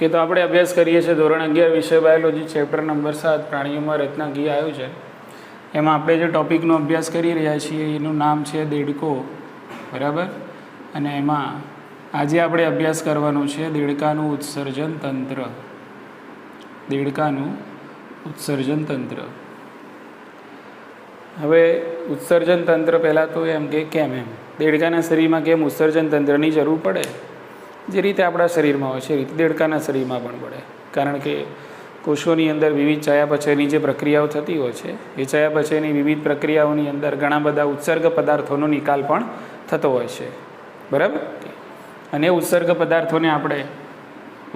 કે તો આપણે અભ્યાસ કરીએ છીએ ધોરણ 11 વિષય બાયોલોજી ચેપ્ટર નંબર 7 પ્રાણીઓમાં રચનાકીય આયોજન. એમાં આપણે જે ટૉપિકનો અભ્યાસ કરી રહ્યા છીએ એનું નામ છે દેડકો, બરાબર. અને એમાં આજે આપણે અભ્યાસ કરવાનો છે દેડકાનું ઉત્સર્જન તંત્ર. દેડકાનું ઉત્સર્જન તંત્ર. હવે ઉત્સર્જન તંત્ર પહેલાં તો એમ કે કેમ એમ દેડકાના શરીરમાં કેમ ઉત્સર્જન તંત્રની જરૂર પડે, જે રીતે આપણા શરીરમાં હોય છે એ રીતે દેડકાના શરીરમાં પણ પડે. કારણ કે કોષોની અંદર વિવિધ ચયાપચયની જે પ્રક્રિયાઓ થતી હોય છે એ ચયાપચયની વિવિધ પ્રક્રિયાઓની અંદર ઘણા બધા ઉત્સર્ગ પદાર્થોનો નિકાલ પણ થતો હોય છે, બરાબર. અને ઉત્સર્ગ પદાર્થોને આપણે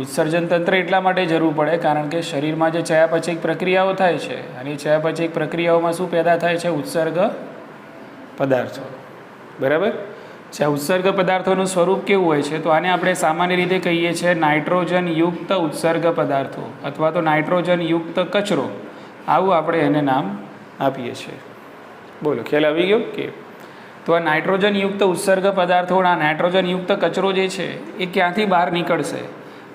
ઉત્સર્જન તંત્ર એટલા માટે જરૂર પડે કારણ કે શરીરમાં જે ચયાપચયિક પ્રક્રિયાઓ થાય છે અને એ ચયાપચયિક પ્રક્રિયાઓમાં શું પેદા થાય છે? ઉત્સર્ગ પદાર્થો, બરાબર. જે ઉત્સર્ગ પદાર્થોનું સ્વરૂપ કેવું હોય છે તો આને આપણે સામાન્ય રીતે કહીએ છીએ નાઇટ્રોજનયુક્ત ઉત્સર્ગ પદાર્થો અથવા તો નાઇટ્રોજનયુક્ત કચરો, આવું આપણે એને નામ આપીએ છીએ. બોલો, ખ્યાલ આવી ગયો કે તો આ નાઇટ્રોજનયુક્ત ઉત્સર્ગ પદાર્થો, આ નાઇટ્રોજનયુક્ત કચરો જે છે એ ક્યાંથી બહાર નીકળશે?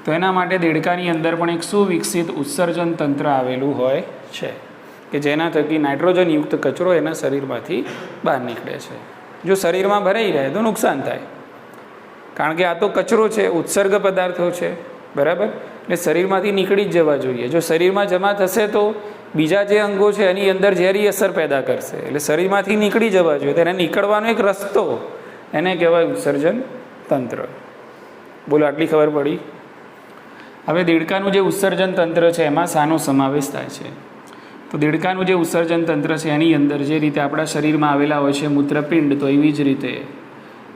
તો એના માટે દેડકાની અંદર પણ એક સુવિકસિત ઉત્સર્જન તંત્ર આવેલું હોય છે કે જેના થકી નાઇટ્રોજનયુક્ત કચરો એના શરીરમાંથી બહાર નીકળે છે. જો શરીરમાં ભરાઈ રહે તો નુકસાન થાય, કારણ કે આ તો કચરો છે, ઉત્સર્ગ પદાર્થો છે, બરાબર. એટલે શરીરમાંથી નીકળી જ જવા જોઈએ. જો શરીરમાં જમા થશે તો બીજા જે અંગો છે એની અંદર ઝેરી અસર પેદા કરશે, એટલે શરીરમાંથી નીકળી જવા જોઈએ. તેને નીકળવાનો એક રસ્તો એને કહેવાય ઉત્સર્જન તંત્ર. બોલો, આટલી ખબર પડી? હવે દેડકાનું જે ઉત્સર્જન તંત્ર છે એમાં શાનો સમાવેશ થાય છે? તો દેડકાનું જે ઉત્સર્જન તંત્ર છે એની અંદર જે રીતે આપણા શરીરમાં આવેલા હોય છે મૂત્રપિંડ, તો એવી જ રીતે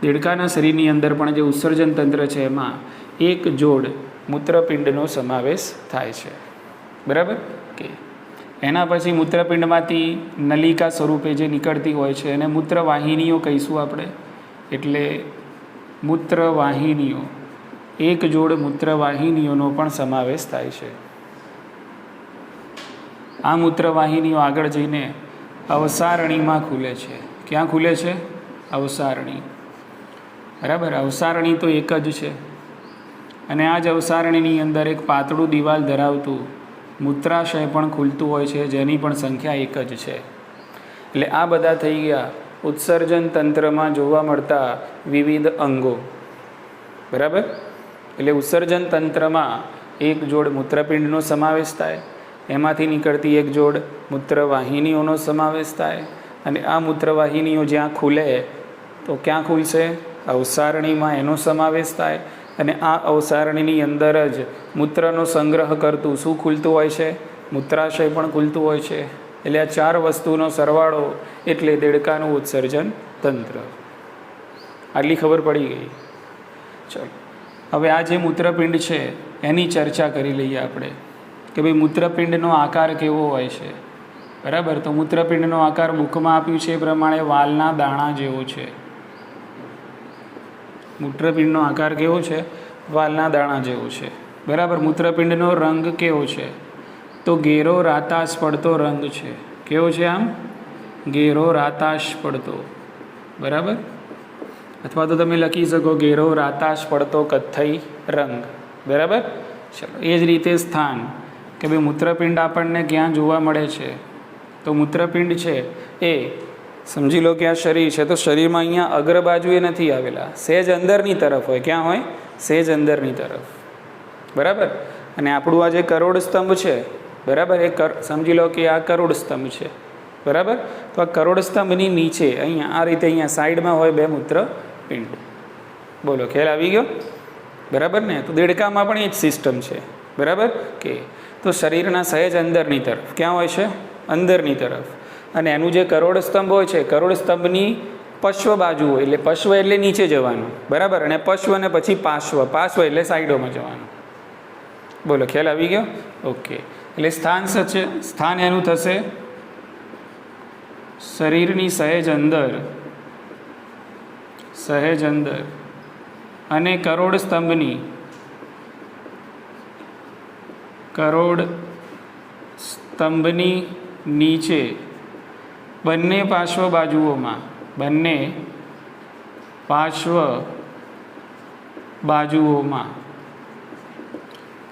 દેડકાના શરીરની અંદર પણ જે ઉત્સર્જન તંત્ર છે એમાં એક જોડ મૂત્રપિંડનો સમાવેશ થાય છે, બરાબર. કે એના પછી મૂત્રપિંડમાંથી નલિકા સ્વરૂપે જે નીકળતી હોય છે એને મૂત્રવાહિનીઓ કહીશું આપણે. એટલે મૂત્રવાહિનીઓ, એક જોડ મૂત્રવાહિનીઓનો પણ સમાવેશ થાય છે. આ મૂત્રવાહિનીઓ આગળ જઈને અવસારણીમાં ખુલે છે. ક્યાં ખુલે છે? અવસારણી, બરાબર. અવસારણી તો એક જ છે અને આ જ અવસારણીની અંદર એક પાતળું દિવાલ ધરાવતું મૂત્રાશય પણ ખુલતું હોય છે, જેની પણ સંખ્યા એક જ છે. એટલે આ બધા થઈ ગયા ઉત્સર્જન તંત્રમાં જોવા મળતા વિવિધ અંગો, બરાબર. એટલે ઉત્સર્જન તંત્રમાં એક જોડ મૂત્રપિંડનો સમાવેશ થાય, એમાંથી નીકળતી એક જોડ મૂત્રવાહિનીઓનો સમાવેશ થાય અને આ મૂત્રવાહિનીઓ જ્યાં ખુલે તો ક્યાં ખુલશે? અવસારણીમાં એનો સમાવેશ થાય અને આ અવસારણીની અંદર જ મૂત્રનો સંગ્રહ કરતું શું ખુલતું હોય છે? મૂત્રાશય પણ ખુલતું હોય છે. એટલે આ ચાર વસ્તુનો સરવાળો એટલે દેડકાનું ઉત્સર્જન તંત્ર. આટલી ખબર પડી ગઈ? ચાલો, હવે આ જે મૂત્રપિંડ છે એની ચર્ચા કરી લઈએ આપણે કે ભાઈ મૂત્રપિંડનો આકાર કેવો હોય છે, બરાબર. તો મૂત્રપિંડનો આકાર બુકમાં આપ્યું છે એ પ્રમાણે વાલના દાણા જેવો છે. મૂત્રપિંડનો આકાર કેવો છે? વાલના દાણા જેવો છે, બરાબર. મૂત્રપિંડનો રંગ કેવો છે? તો ઘેરો રાતાશ પડતો રંગ છે. કેવો છે? આમ ઘેરો રાતાશ પડતો, બરાબર. અથવા તો તમે લખી શકો ઘેરો રાતાશ પડતો કથ્થઈ રંગ, બરાબર. ચલો, એ જ રીતે સ્થાન કે ભાઈ મૂત્રપિંડ આપણને ક્યાં જોવા મળે છે? તો મૂત્રપિંડ છે એ સમજી લો કે આ શરીર છે તો શરીરમાં અહીંયા અગ્ર બાજુએ નથી આવેલા, સહેજ અંદરની તરફ હોય. ક્યાં હોય? સહેજ અંદરની તરફ, બરાબર. અને આપણું આ જે કરોડ સ્તંભ છે, બરાબર, એ સમજી લો કે આ કરોડ સ્તંભ છે, બરાબર. તો આ કરોડ સ્તંભની નીચે અહીંયા આ રીતે અહીંયા સાઈડમાં હોય બે મૂત્રપિંડ. બોલો, ખ્યાલ આવી ગયો? બરાબર ને. તો દેડકામાં પણ એ જ સિસ્ટમ છે, બરાબર. કે તો શરીરના સહેજ અંદરની તરફ ક્યાં હોય છે? અંદરની તરફ. અને એનું જે કરોડ સ્તંભ હોય છે, કરોડ સ્તંભની પશ્વ બાજુ હોય, એટલે પશ્વ એટલે નીચે જવાનું, બરાબર. અને પશ્વ અને પછી પાર્શ્વ, પાર્શ્વ એટલે સાઈડોમાં જવાનું. બોલો, ખ્યાલ આવી ગયો? ઓકે. એટલે સ્થાન છે, સ્થાન એનું થશે શરીરની સહેજ અંદર, સહેજ અંદર અને કરોડ સ્તંભની નીચે બંને પાર્શ્વ બાજુઓમાં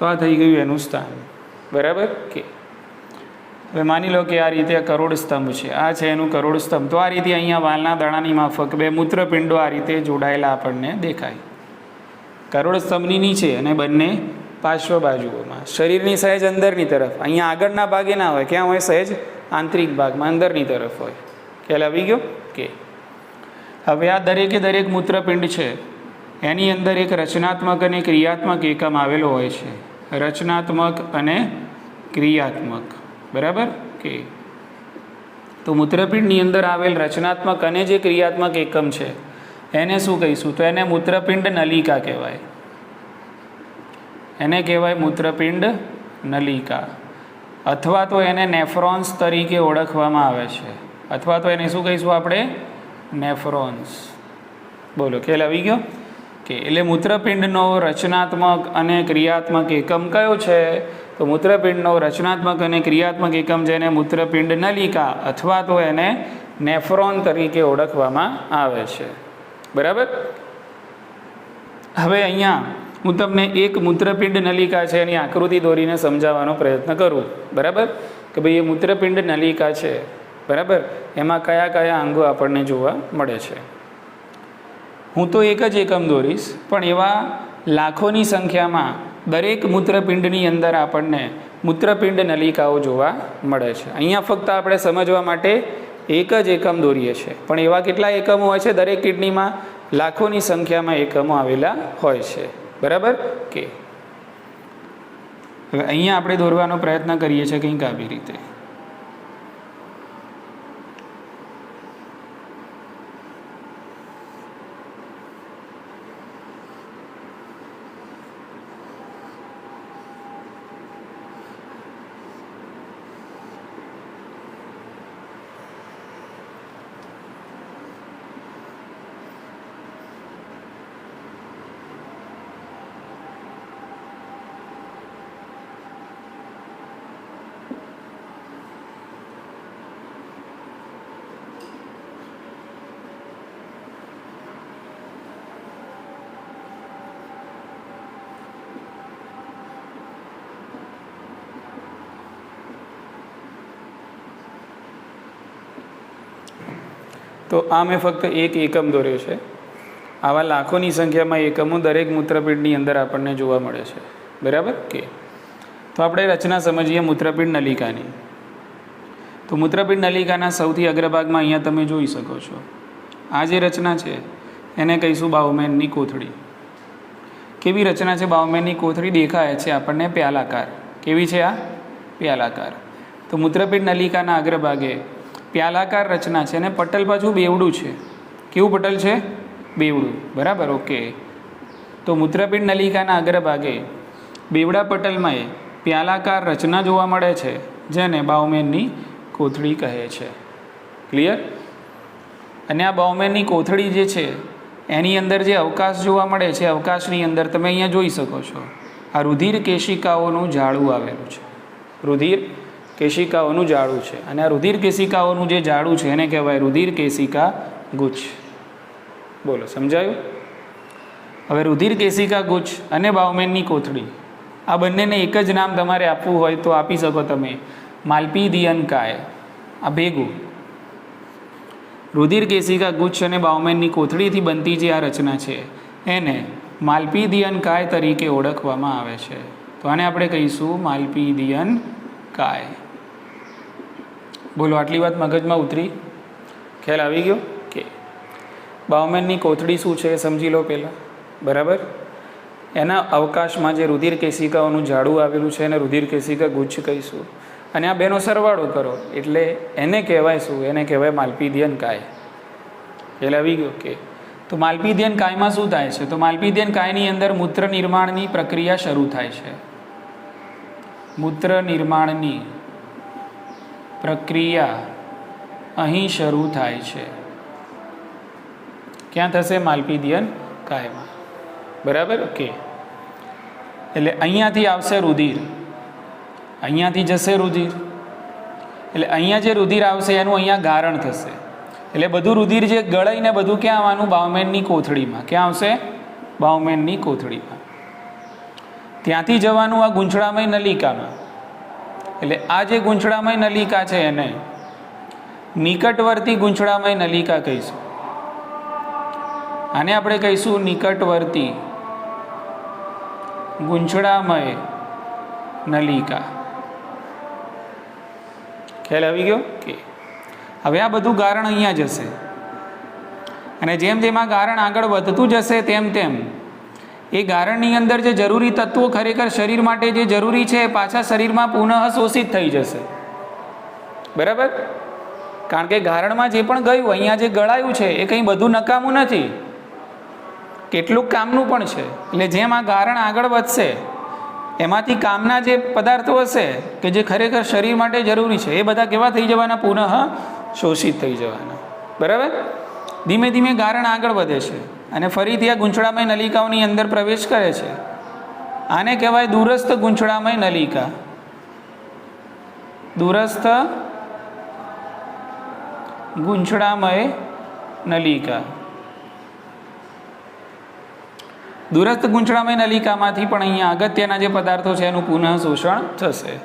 તો આ થઈ ગયું એનું સ્થાન, બરાબર કે. હવે માની લો કે આ રીતે કરોડ સ્તંભ છે, આ છે એનું કરોડ સ્તંભ. તો આ રીતે અહીંયા વાલના દાણાની માફક બે મૂત્રપિંડો આ રીતે જોડાયેલા આપણને દેખાય કરોડ સ્તંભની નીચે અને બંને પાર્શ્વ બાજુઓમાં. શરીરની સહેજ અંદરની તરફ, અહીંયા આગળના ભાગે ના હોય, ક્યાં હોય? સહેજ આંતરિક ભાગમાં અંદરની તરફ હોય. ખ્યાલ આવી ગયો કે. હવે આ દરેકે દરેક મૂત્રપિંડ છે એની અંદર એક રચનાત્મક અને ક્રિયાત્મક એકમ આવેલો હોય છે. રચનાત્મક અને ક્રિયાત્મક, બરાબર કે. તો મૂત્રપિંડની અંદર આવેલ રચનાત્મક અને જે ક્રિયાત્મક એકમ છે એને શું કહીશું? તો એને મૂત્રપિંડ નલિકા કહેવાય. એને કહેવાય મૂત્રપિંડ નલિકા, અથવા તો એને નેફ્રોન્સ તરીકે ઓળખવામાં આવે છે. અથવા તો એને શું કહીશું આપણે? નેફ્રોન્સ. બોલો, ખ્યાલ આવી ગયો કે. એટલે મૂત્રપિંડનો રચનાત્મક અને ક્રિયાત્મક એકમ કયો છે? તો મૂત્રપિંડનો રચનાત્મક અને ક્રિયાત્મક એકમ જેને મૂત્રપિંડ નલિકા અથવા તો એને નેફ્રોન તરીકે ઓળખવામાં આવે છે, બરાબર. હવે અહીંયા હું તમને એક મૂત્રપિંડ નલિકા છે એની આકૃતિ દોરીને સમજાવવાનો પ્રયત્ન કરું, બરાબર. કે ભાઈ એ મૂત્રપિંડ નલિકા છે, બરાબર, એમાં કયા કયા અંગો આપણને જોવા મળે છે. હું તો એક જ એકમ દોરીશ, પણ એવા લાખોની સંખ્યામાં દરેક મૂત્રપિંડની અંદર આપણને મૂત્રપિંડ નલિકાઓ જોવા મળે છે. અહીંયા ફક્ત આપણે સમજવા માટે એક જ એકમ દોરીએ છીએ, પણ એવા કેટલા એકમો હોય છે? દરેક કિડનીમાં લાખોની સંખ્યામાં એકમો આવેલા હોય છે, બરાબર કે. હવે અહીંયા આપણે દોરવાનો પ્રયત્ન કરીએ છીએ કંઈક આવી રીતે. તો આ મેં ફક્ત એક એકમ દોર્યો છે. આવા લાખોની સંખ્યામાં એકમો દરેક મૂત્રપિંડની અંદર આપણને જોવા મળે છે, બરાબર કે. તો આપણે રચના સમજીએ મૂત્રપિંડ નલિકાની. તો મૂત્રપિંડ નલિકાના સૌથી અગ્રભાગમાં અહીંયા તમે જોઈ શકો છો આ જે રચના છે એને કહીશું બાઉમેનની કોથળી. કેવી રચના છે? બાઉમેનની કોથળી દેખાય છે આપણને પ્યાલાકાર. કેવી છે આ? પ્યાલાકાર. તો મૂત્રપિંડ નલિકાના અગ્રભાગે પ્યાલાકાર રચના છે અને પટલ પાછું બેવડું છે. કેવું પટલ છે? બેવડું, બરાબર, ઓકે. તો મૂત્રપિંડ નલિકાના અગ્રભાગે બેવડા પટલમાં એ પ્યાલાકાર રચના જોવા મળે છે જેને બાઉમેનની કોથળી કહે છે. ક્લિયર? અને આ બાઉમેનની કોથળી જે છે એની અંદર જે અવકાશ જોવા મળે છે, અવકાશની અંદર તમે અહીંયા જોઈ શકો છો આ રુધિર કેશિકાઓનું જાળું આવેલું છે. રુધિર કેશિકાઓનું જાળું છે અને આ રુધિર કેશિકાઓનું જે જાળું છે એને કહેવાય રુધિર કેશિકા ગુચ્છ. બોલો, સમજાયું? હવે રુધિર કેશિકા ગુચ્છ અને બાઉમેનની કોથળી આ બંનેને એક જ નામ તમારે આપવું હોય તો આપી શકો તમે, માલ્પીદિયન કાય. આ ભેગું રુધિર કેશિકા ગુચ્છ અને બાઉમેનની કોથળીથી બનતી જે આ રચના છે એને માલ્પીદિયન કાય તરીકે ઓળખવામાં આવે છે. તો આને આપણે કહીશું માલ્પીદિયન કાય. બોલો, આટલી વાત મગજમાં ઉતરી? ખ્યાલ આવી ગયો કે બાઉમેનની કોથળી શું છે સમજી લો પહેલાં, બરાબર. એના અવકાશમાં જે રુધિર કેશિકાઓનું જાડું આવેલું છે એને રુધિર કેશિકા ગુચ્છ કહીશું અને આ બેનો સરવાળો કરો એટલે એને કહેવાય શું? એને કહેવાય માલ્પીદિયન કાય. ખ્યાલ આવી ગયો કે. તો માલ્પીદિયન કાયમાં શું થાય છે? તો માલ્પીદિયન કાયની અંદર મૂત્ર નિર્માણની પ્રક્રિયા શરૂ થાય છે. મૂત્ર નિર્માણની પ્રક્રિયા અહીં શરૂ થાય છે. ક્યાં થશે? માલ્પીદિયન કાયમાં, બરાબર ઓકે. એટલે અહીંયાથી આવશે રુધિર, અહીંયાથી જશે રુધિર, એટલે અહીંયા જે રુધિર આવશે એનું અહીંયા ગારણ થશે. એટલે બધું રુધિર જે ગળાઈને બધું ક્યાં આવવાનું? બાઉમેનની કોથળીમાં. ક્યાં આવશે? બાઉમેનની કોથળીમાં. ત્યાંથી જવાનું આ ગૂંચળામય નલિકામાં. એટલે આ જે ગૂંચળામય નલિકા છે એને નિકટવર્તી ગૂંચળામય નલિકા કહીશું. આને આપણે કહીશું નિકટવર્તી ગૂંચળામય નલિકા. ખ્યાલ આવી ગયો કે હવે આ બધું ગારણ અહીંયા જશે અને જેમ જેમ આ ગારણ આગળ વધતું જશે તેમ તેમ એ ગારણની અંદર જે જરૂરી તત્વો ખરેખર શરીર માટે જે જરૂરી છે એ પાછા શરીરમાં પુનઃ શોષિત થઈ જશે. બરાબર? કારણ કે ગારણમાં જે પણ ગયું અહીંયા જે ગળાયું છે એ કંઈ બધું નકામું નથી, કેટલુંક કામનું પણ છે. એટલે જેમ આ ગારણ આગળ વધશે એમાંથી કામના જે પદાર્થો હશે કે જે ખરેખર શરીર માટે જરૂરી છે એ બધા કેવા થઈ જવાના? પુનઃ શોષિત થઈ જવાના. બરાબર? ધીમે ધીમે ગારણ આગળ વધે છે અને ફરીથી આ ગૂંચળામય નલિકાઓની અંદર પ્રવેશ કરે છે. આને કહેવાય દૂરસ્થ ગૂંચળામય નલિકા. દૂરસ્થ ગૂંચળામય નલિકા. દૂરસ્થ ગૂંચળામય નલિકામાંથી પણ અહીંયા અગત્યના જે પદાર્થો છે એનું પુનઃ શોષણ થશે.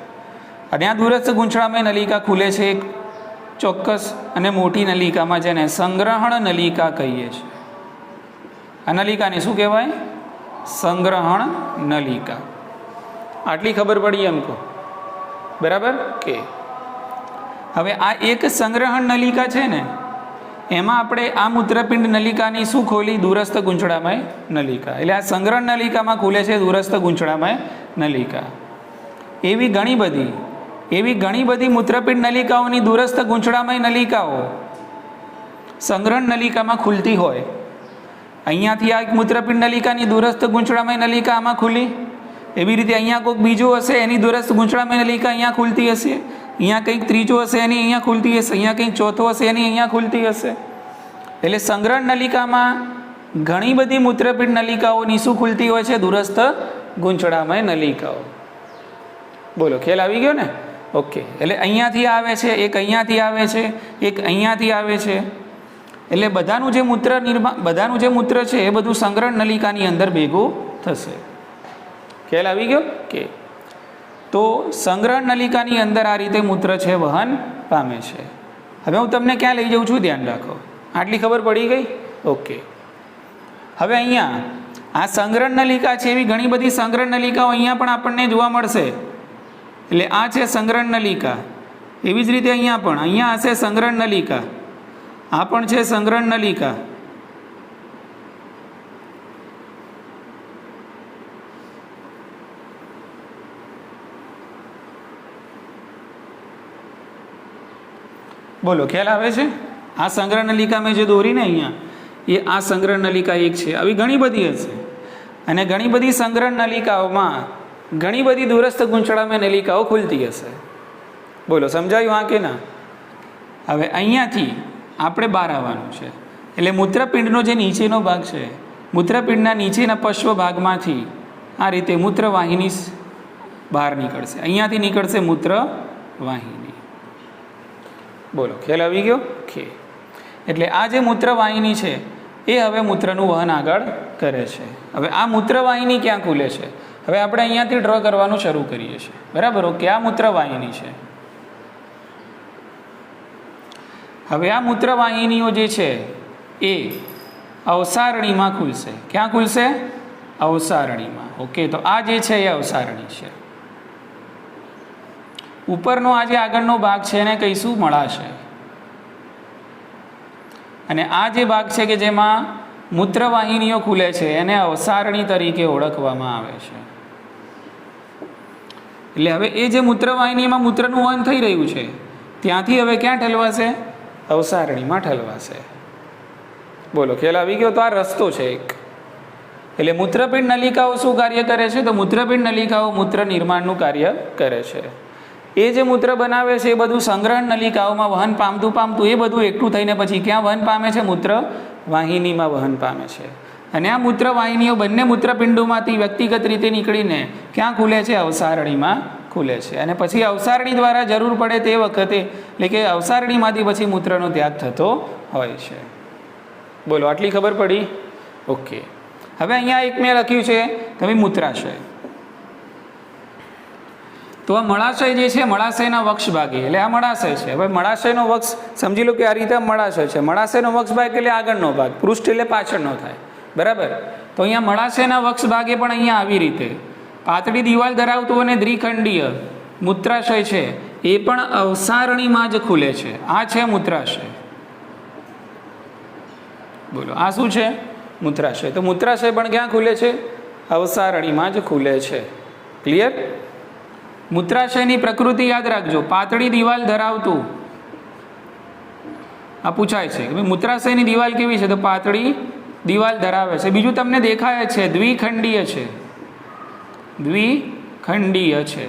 અને આ દૂરસ્થ ગૂંચળામય નલિકા ખુલે છે એક ચોક્કસ અને મોટી નલિકામાં, જેને સંગ્રહણ નલિકા કહીએ છીએ. આ નલિકાને શું કહેવાય? સંગ્રહણ નલિકા. આટલી ખબર પડી એમ કહો. બરાબર કે હવે આ એક સંગ્રહણ નલિકા છે ને એમાં આપણે આ મૂત્રપિંડ નલિકાની શું ખોલી? દૂરસ્થ ગૂંચળામય નલિકા. એટલે આ સંગ્રહણ નલિકામાં ખુલે છે દૂરસ્થ ગૂંચળામય નલિકા. એવી ઘણી બધી મૂત્રપિંડ નલિકાઓની દૂરસ્થ ગૂંચળામય નલિકાઓ સંગ્રહણ નલિકામાં ખુલતી હોય. અહીંયાથી આ એક મૂત્રપિંડ નલિકાની દૂરસ્થ ગૂંચળામય નલિકા આમાં ખુલી. એવી રીતે અહીંયા કોઈક બીજું હશે એની દૂરસ્થ ગૂંચળામય નલિકા અહીંયા ખુલતી હશે. અહીંયા કંઈક ત્રીજો હશે એની અહીંયા ખુલતી હશે. અહીંયા કંઈક ચોથો હશે એની અહીંયા ખુલતી હશે. એટલે સંગ્રહણ નલિકામાં ઘણી બધી મૂત્રપિંડ નલિકાઓની શું ખુલતી હોય છે? દૂરસ્થ ગૂંચળામય નલિકાઓ. બોલો, ખ્યાલ આવી ગયો ને? ઓકે. એટલે અહીંયાથી આવે છે, એક અહીંયાથી આવે છે, એક અહીંયાથી આવે છે. એટલે બધાનું જે મૂત્ર છે એ બધું સંગ્રહણ નલિકાની અંદર ભેગું થશે. ખ્યાલ આવી ગયો કે તો સંગ્રહણ નલિકાની અંદર આ રીતે મૂત્ર છે વહન પામે છે. હવે હું તમને ક્યાં લઈ જાઉં છું ધ્યાન રાખો. આટલી ખબર પડી ગઈ? ઓકે. હવે અહીંયા આ સંગ્રહણ નલિકા છે એવી ઘણી બધી સંગ્રહણ નલિકાઓ અહીંયા પણ આપણને જોવા મળશે. એટલે આ છે સંગ્રહણ નલિકા. એવી જ રીતે અહીંયા હશે સંગ્રહણ નલિકા. આ પણ છે સંગ્રહણ નલિકા. બોલો, ખ્યાલ આવે છે? આ સંગ્રહણ નલિકા મેં જે દોરીને અહીંયા એ આ સંગ્રહણ નલિકા એક છે. આવી ઘણી બધી હશે અને ઘણી બધી સંગ્રહણ નલિકાઓમાં ઘણી બધી દૂરસ્થ ગૂંચળામય નલિકાઓ ખુલતી હશે. બોલો, સમજાયું હા કે ના? હવે અહીંયાથી આપણે બહાર આવવાનું છે. એટલે મૂત્રપિંડનો જે નીચેનો ભાગ છે, મૂત્રપિંડના નીચેના પશ્વ ભાગમાંથી આ રીતે મૂત્રવાહિની બહાર નીકળશે. અહીંયાથી નીકળશે મૂત્રવાહિની. બોલો, ખ્યાલ આવી ગયો કે એટલે આ જે મૂત્રવાહિની છે એ હવે મૂત્રનું વહન આગળ કરે છે. હવે આ મૂત્રવાહિની ક્યાં ખુલે છે? હવે આપણે અહીંયાથી ડ્રો કરવાનું શરૂ કરીએ છીએ. બરાબર? ઓકે. આ મૂત્રવાહિની છે. હવે આ મૂત્રવાહિનીઓ જે છે એ અવસારણીમાં ખુલશે. ક્યાં ખુલશે? અવસારણીમાં. ઓકે. તો આ જે છે એ અવસારણી છે. ઉપરનો આ જે આગળનો ભાગ છે એને કહીશું મળાશય. અને આ જે ભાગ છે કે જેમાં મૂત્રવાહિનીઓ ખુલે છે એને અવસારણી તરીકે ઓળખવામાં આવે છે. એટલે હવે એ જે મૂત્રવાહિનીમાં મૂત્રનું વહન થઈ રહ્યું છે ત્યાંથી હવે ક્યાં ઠલવાશે? અવસારણીમાં ઠલવાશે. બોલો, ખ્યાલ આવી ગયો? તો આ રસ્તો છે એક. એટલે મૂત્રપિંડ નલિકાઓ શું કાર્ય કરે છે? તો મૂત્રપિંડ નલિકાઓ મૂત્ર નિર્માણનું કાર્ય કરે છે. એ જે મૂત્ર બનાવે છે એ બધું સંગ્રહણ નલિકાઓમાં વહન પામતું એ બધું એકઠું થઈને પછી ક્યાં વહન પામે છે? મૂત્ર વાહિનીમાં વહન પામે છે. અને આ મૂત્રવાહિનીઓ બંને મૂત્રપિંડોમાંથી વ્યક્તિગત રીતે નીકળીને ક્યાં ખુલે છે? અવસારણીમાં ખુલે છે. અને પછી અવસારણી દ્વારા જરૂર પડે તે વખતે, એટલે કે અવસારણીમાંથી પછી મૂત્રનો ત્યાગ થતો હોય છે. બોલો, આટલી ખબર પડી? ઓકે. હવે અહીંયા એક મેં લખ્યું છે તમે મૂત્રાશય. તો આ મળાશય જે છે મળાશયના વક્ષ ભાગે, એટલે આ મળાશય છે. હવે મળાશયનો વક્ષ સમજી લો કે આ રીતે મળાશય છે. મળાશયનો વક્ષ ભાગ એટલે આગળનો ભાગ, પૃષ્ઠ એટલે પાછળનો થાય, બરાબર. તો અહીંયા મળાશયના વક્ષ ભાગે પણ અહીંયા આવી રીતે પાતળી દિવાલ ધરાવતું અને દ્વિખંડીય મૂત્રાશય છે, એ પણ અવસારણીમાં જ ખુલે છે. આ છે મૂત્રાશય. બોલો, આ શું છે? મૂત્રાશય. તો મૂત્રાશય પણ ક્યાં ખુલે છે? અવસારણીમાં જ ખુલે છે. ક્લિયર? મૂત્રાશયની પ્રકૃતિ યાદ રાખજો, પાતળી દિવાલ ધરાવતું. આ પૂછાય છે કે મૂત્રાશયની દિવાલ કેવી છે? તો પાતળી દિવાલ ધરાવે છે. બીજું તમને દેખાય છે દ્વિખંડીય છે, દ્વિખંડીય છે.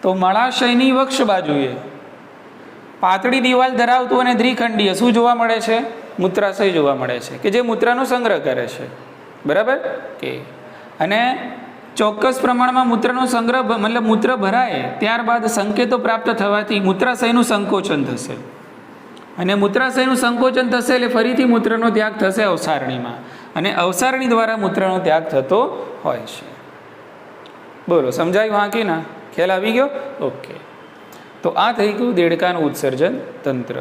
તો મળાશયની વક્ષ બાજુએ પાતળી દિવાલ ધરાવતું અને દ્વિખંડીય શું જોવા મળે છે? મૂત્રાશય જોવા મળે છે, કે જે મૂત્રનો સંગ્રહ કરે છે, બરાબર કે. અને ચોક્કસ પ્રમાણમાં મૂત્રનો સંગ્રહ મતલબ મૂત્ર ભરાય ત્યારબાદ સંકેતો પ્રાપ્ત થવાથી મૂત્રાશયનું સંકોચન થશે, અને મૂત્રાશયનું સંકોચન થશે એટલે ફરીથી મૂત્રનો ત્યાગ થશે અવસારણીમાં, અને અવસારણી દ્વારા મૂત્રનો ત્યાગ થતો હોય છે. બોલો, સમજાયું? હા કે ના? ખ્યાલ આવી ગયો? ઓકે. તો આ થઈ ગયું દેડકાનું ઉત્સર્જન તંત્ર.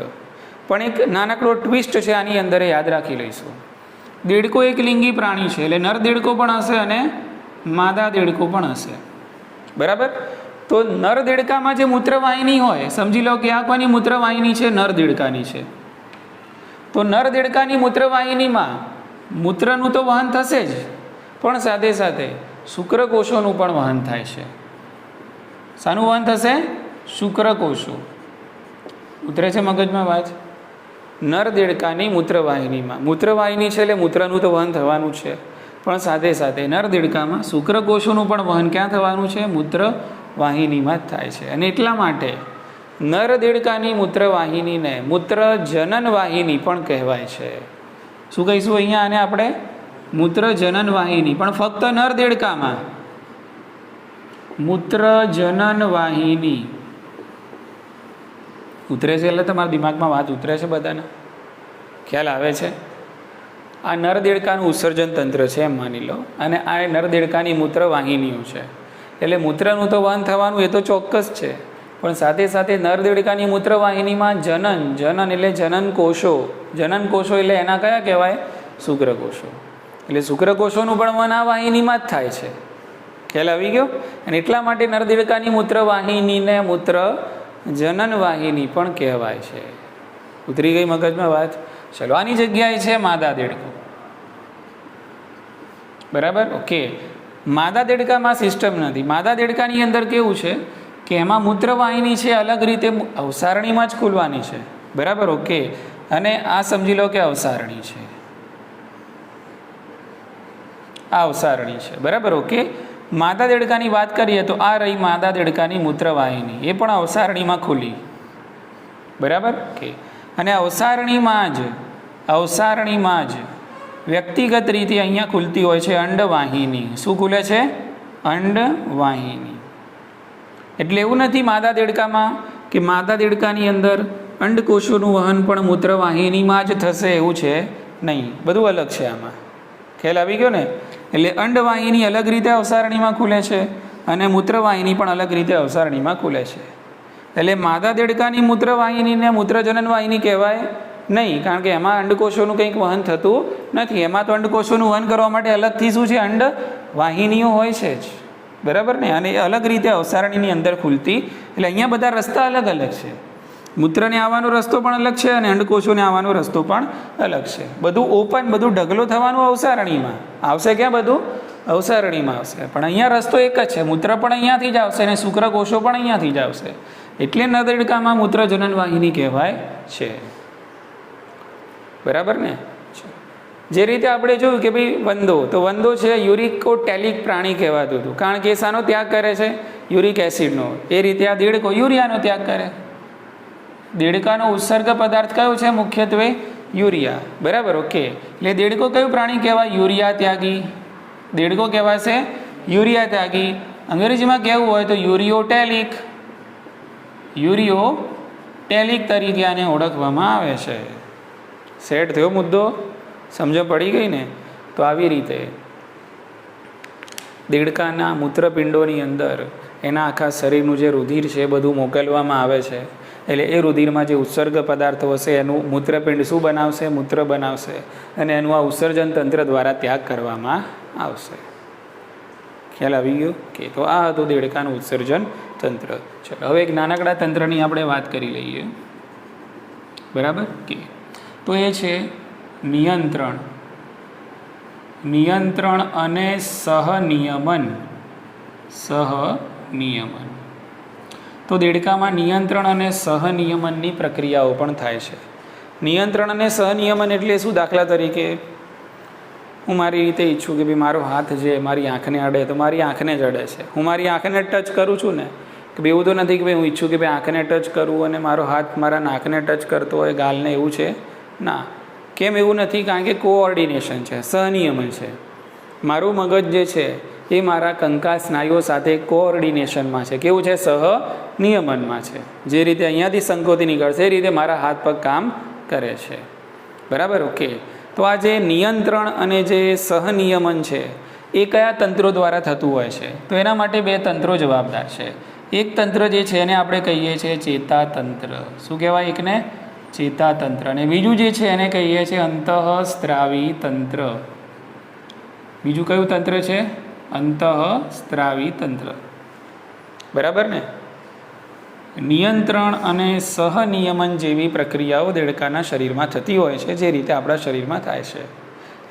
પણ એક નાનકડો ટ્વિસ્ટ છે આની અંદર, યાદ રાખી લઈશું. દેડકો એક લિંગી પ્રાણી છે, એટલે નર દેડકો પણ હશે અને માદા દેડકો પણ હશે, બરાબર. તો નર દેડકામાં જે મૂત્રવાહિની હોય, સમજી લો કે આ કોની મૂત્રવાહિની છે? નર દેડકાની છે. તો નર દેડકાની મૂત્રવાહિનીમાં મૂત્રનું તો વહન થશે જ, પણ સાથે સાથે શુક્રકોષોનું પણ વહન થાય છે. શાનું વહન થશે? શુક્રકોષો. ઉતરે છે મગજમાં વાત? નર દેડકાની મૂત્રવાહિનીમાં મૂત્રવાહિની છે એટલે મૂત્રનું તો વહન થવાનું છે, પણ સાથે સાથે નર દેડકામાં શુક્રકોષોનું પણ વહન ક્યાં થવાનું છે? મૂત્રવાહિનીમાં જ થાય છે. અને એટલા માટે નર દેડકાની મૂત્રવાહિનીને મૂત્રજનન વાહિની પણ કહેવાય છે. શું કહીશું અહીંયા આને આપણે? મૂત્રજનન વાહિની. પણ ફક્ત નર દેડકામાં મૂત્રજનન વાહિની ઉતરે છે, એટલે તમારા દિમાગમાં વાત ઉતરે છે? બધાને ખ્યાલ આવે છે? આ નર દેડકાનું ઉત્સર્જન તંત્ર છે એમ માની લો, અને આ નર દેડકાની મૂત્રવાહિનીઓ છે. એટલે મૂત્રનું તો વહન થવાનું એ તો ચોક્કસ છે, પણ સાથે સાથે નર દેડકાની મૂત્રવાહિનીમાં જનન એટલે જનન કોષો એટલે એના કયા કહેવાય? શુક્રકોષો. એટલે શુક્રકોષોનું પણ વહન આ વાહિનીમાં જ થાય છે. ખ્યાલ આવી ગયો? અને એટલા માટે નર દેડકાની મૂત્રવાહિનીને મૂત્રજનન વાહિની પણ કહેવાય છે. ઉતરી ગઈ મગજમાં વાત? ચલો, આની જગ્યાએ છે માદા દેડકો, બરાબર. ઓકે. માદા દેડકામાં સિસ્ટમ નથી. માદા દેડકાની અંદર કેવું છે કે એમાં મૂત્રવાહિની છે અલગ રીતે અવસારણીમાં જ ખુલવાની છે, બરાબર. ઓકે. અને આ સમજી લો કે અવસારણી છે, આ અવસારણી છે, બરાબર. ઓકે. માદા દેડકાની વાત કરીએ તો આ રહી માદા દેડકાની મૂત્રવાહિની, એ પણ અવસારણીમાં ખુલી, બરાબર. ઓકે. અને અવસારણીમાં જ વ્યક્તિગત રીતે અહીંયા ખુલતી હોય છે અંડવાહિની. શું ખુલે છે? અંડવાહિની. એટલે એવું નથી માદા દેડકામાં કે માદા દેડકાની અંદર અંડકોષોનું વહન પણ મૂત્રવાહિનીમાં જ થશે, એવું છે નહીં. બધું અલગ છે આમાં. ખ્યાલ આવી ગયો ને? એટલે અંડવાહિની અલગ રીતે અવસારણીમાં ખુલે છે અને મૂત્રવાહિની પણ અલગ રીતે અવસારણીમાં ખુલે છે. એટલે માદા દેડકાની મૂત્રવાહિનીને મૂત્રજનન વાહિની કહેવાય નહીં, કારણ કે એમાં અંડકોષોનું કંઈક વહન થતું નથી. એમાં તો અંડકોષોનું વહન કરવા માટે અલગથી શું છે? અંડવાહિનીઓ હોય છે જ, બરાબર ને. અને એ અલગ રીતે અવસારણીની અંદર ખુલતી. એટલે અહીંયા બધા રસ્તા અલગ અલગ છે. મૂત્રને આવવાનો રસ્તો પણ અલગ છે અને અંડકોષોને આવવાનો રસ્તો પણ અલગ છે. બધું ઓપન, બધું ઢગલો થવાનું અવસારણીમાં આવશે. ક્યાં? બધું અવસારણીમાં આવશે. પણ અહીંયા રસ્તો એક જ છે. મૂત્ર પણ અહીંયાથી જ આવશે અને શુક્રકોષો પણ અહીંયાથી જ આવશે. એટલે નર દેડકામાં મૂત્રજનન વાહિની કહેવાય છે, બરાબર ને. જે રીતે આપણે જોયું કે ભાઈ વંદો, તો વંદો છે યુરિકોટેલિક પ્રાણી કહેવાતું હતું, કારણ કે શાનો ત્યાગ કરે છે? યુરિક એસિડનો. એ રીતે આ દેડકો યુરિયાનો ત્યાગ કરે. દેડકાનો ઉત્સર્ગ પદાર્થ કયો છે? મુખ્યત્વે યુરિયા, બરાબર. ઓકે. એટલે દેડકો કયું પ્રાણી કહેવાય? યુરિયા ત્યાગી. દેડકો કહેવાશે યુરિયા ત્યાગી. અંગ્રેજીમાં કહેવું હોય તો યુરિયોટેલિક તરીકે આને ઓળખવામાં આવે છે. સેટ થયો મુદ્દો? સમજ પડી ગઈ ને? તો આવી રીતે દેડકાના મૂત્રપિંડોની અંદર એના આખા શરીરનું જે રુધિર છે એ બધું મોકલવામાં આવે છે. એટલે એ રુધિરમાં જે ઉત્સર્ગ પદાર્થો હશે એનું મૂત્રપિંડ શું બનાવશે? મૂત્ર બનાવશે અને એનું આ ઉત્સર્જન તંત્ર દ્વારા ત્યાગ કરવામાં આવશે. ખ્યાલ આવી ગયો કે તો આ હતું દેડકાનું ઉત્સર્જન તંત્ર. ચલો હવે એક નાનકડા તંત્રની આપણે વાત કરી લઈએ. બરાબર કે તો એ છે નિયંત્રણ. નિયંત્રણ અને સહનિયમન. સહનિયમન. તો દેડકામાં નિયંત્રણ અને સહનિયમનની પ્રક્રિયાઓ પણ થાય છે. નિયંત્રણ અને સહનિયમન એટલે શું? દાખલા તરીકે હું મારી રીતે ઈચ્છું કે ભાઈ મારો હાથ જે મારી આંખને અડે તો મારી આંખને જ અડે છે. હું મારી આંખને ટચ કરું છું ને, કે ભાઈ એવું તો નથી કે ભાઈ હું ઈચ્છું કે ભાઈ આંખને ટચ કરું અને મારો હાથ મારા નાકને ટચ કરતો હોય, ગાલને, એવું છે ના. કેમ એવું નથી? કારણ કે કોઓર્ડિનેશન છે, સહનિયમન છે. મારું મગજ જે છે એ મારા કંકાલ સ્નાયુઓ સાથે કોઓર્ડિનેશનમાં છે. કેવું છે? સહનિયમનમાં છે. જે રીતે અહીંયાથી સંકોચી નીકળશે એ રીતે મારા હાથ પગ કામ કરે છે. બરાબર ઓકે. તો આ જે નિયંત્રણ અને જે સહનિયમન છે એ કયા તંત્રો દ્વારા થતું હોય છે? તો એના માટે બે તંત્રો જવાબદાર છે. એક તંત્ર જે છે એને આપણે કહીએ છીએ ચેતાતંત્ર. શું કહેવાય? એકને ચેતાતંત્ર. અને બીજું જે છે એને કહીએ છીએ અંતઃસ્ત્રાવી તંત્ર. બીજું કયું તંત્ર છે? અંતઃસ્ત્રાવી તંત્ર. બરાબર ને? નિયંત્રણ અને સહનિયમન જેવી પ્રક્રિયાઓ દેડકાના શરીરમાં થતી હોય છે, જે રીતે આપણા શરીરમાં થાય છે.